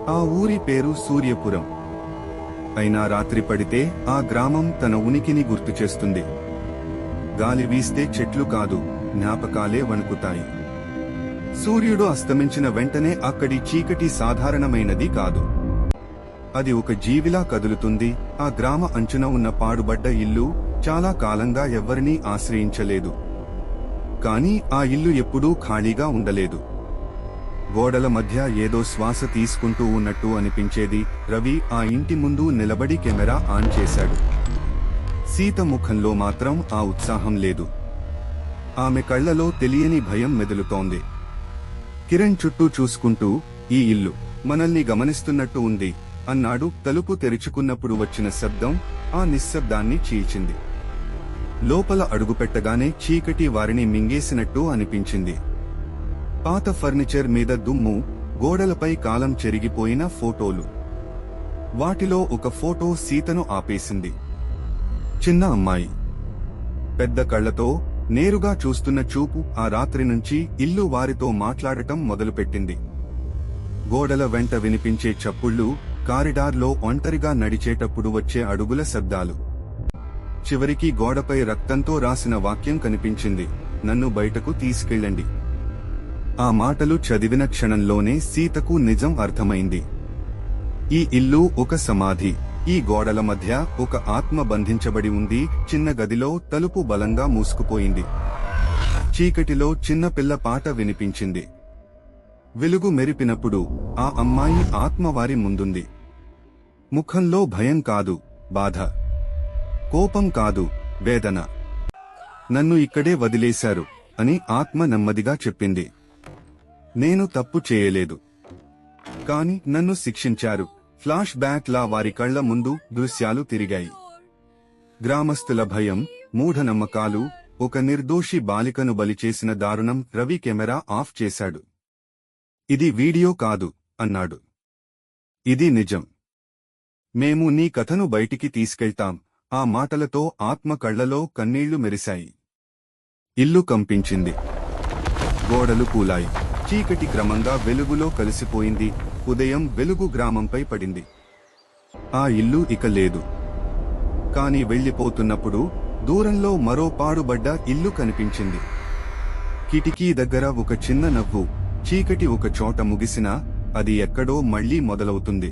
ఆ ఊరి పేరు సూర్యపురం. అయినా రాత్రి పడితే ఆ గ్రామం తన ఉనికిని గుర్తుచేస్తుంది. గాలి వీస్తే చెట్లు కాదు, జ్ఞాపకాలే వణుకుతాయి. సూర్యుడు అస్తమించిన వెంటనే అక్కడి చీకటి సాధారణమైనది కాదు. అది ఒక జీవిలా కదులుతుంది. ఆ గ్రామ అంచున ఉన్న పాడుబడ్డ ఇల్లు చాలా కాలంగా ఎవ్వరినీ ఆశ్రయించలేదు. కాని ఆ ఇల్లు ఎప్పుడూ ఖాళీగా ఉండలేదు. గోడల మధ్య ఏదో శ్వాస తీసుకుంటూ ఉన్నట్టు అనిపించేది. రవి ఆ ఇంటి ముందు నిలబడి కెమెరా ఆన్ చేశాడు. సీత ముఖంలో మాత్రం ఆ ఉత్సాహం లేదు. ఆమె కళ్లలో తెలియని భయం మెదులుతోంది. కిరణ్ చుట్టూ చూసుకుంటూ, ఈ ఇల్లు మనల్ని గమనిస్తున్నట్టు ఉంది అన్నాడు. తలుపు తెరుచుకున్నప్పుడు వచ్చిన శబ్దం ఆ నిశ్శబ్దాన్ని చీల్చింది. లోపల అడుగుపెట్టగానే చీకటి వారిని మింగేసినట్టు అనిపించింది. పాత ఫర్నిచర్ మీద దుమ్ము, గోడలపై కాలం చెరిగిపోయిన ఫోటోలు. వాటిలో ఒక ఫోటో సీతను ఆపేసింది. చిన్న అమ్మాయి, పెద్ద కళ్లతో నేరుగా చూస్తున్న చూపు. ఆ రాత్రి నుంచి ఇల్లు వారితో మాట్లాడటం మొదలుపెట్టింది. గోడల వెంట వినిపించే చప్పుళ్లు, కారిడార్లో ఒంటరిగా నడిచేటప్పుడు వచ్చే అడుగుల శబ్దాలు. చివరికి గోడపై రక్తంతో రాసిన వాక్యం కనిపించింది, నన్ను బయటకు తీసుకెళ్ళండి. ఆ మాటలు చదివిన క్షణంలోనే సీతకు నిజం అర్థమైంది. ఈ ఇల్లు ఒక సమాధి. ఈ గోడల మధ్య ఒక ఆత్మ బంధించబడి ఉంది. చిన్న గదిలో తలుపు బలంగా మూసుకుపోయింది. చీకటిలో చిన్న పిల్ల పాట వినిపించింది. వెలుగు మెరిపినప్పుడు ఆ అమ్మాయి ఆత్మ వారి ముందుంది. ముఖంలో భయం కాదు, బాధ. కోపం కాదు, వేదన. నన్ను ఇక్కడే వదిలేశారు అని ఆత్మ నెమ్మదిగా చెప్పింది. నేను తప్పు చేయలేదు, కాని నన్ను శిక్షించారు. ఫ్లాష్ బ్యాక్ లా వారి కళ్ల ముందు దృశ్యాలు తిరిగాయి. గ్రామస్తుల భయం, మూఢనమ్మకాలు, ఒక నిర్దోషి బాలికను బలిచేసిన దారుణం. రవి కెమెరా ఆఫ్ చేశాడు. ఇది వీడియో కాదు అన్నాడు. ఇది నిజం. మేము నీ కథను బయటికి తీసుకెళ్తాం. ఆ మాటలతో ఆత్మ కళ్లలో కన్నీళ్లు మెరిశాయి. ఇల్లు కంపించింది. గోడలు కూలాయి. చీకటి క్రమంగా వెలుగులో కలిసిపోయింది. ఉదయం వెలుగు గ్రామంపై పడింది. ఆ ఇల్లు ఇక లేదు. కాని వెళ్లిపోతున్నప్పుడు దూరంలో మరో పాడుబడ్డ ఇల్లు కనిపించింది. కిటికీ దగ్గర ఒక చిన్న నవ్వు. చీకటి ఒక చోట ముగిసినా అది ఎక్కడో మళ్లీ మొదలవుతుంది.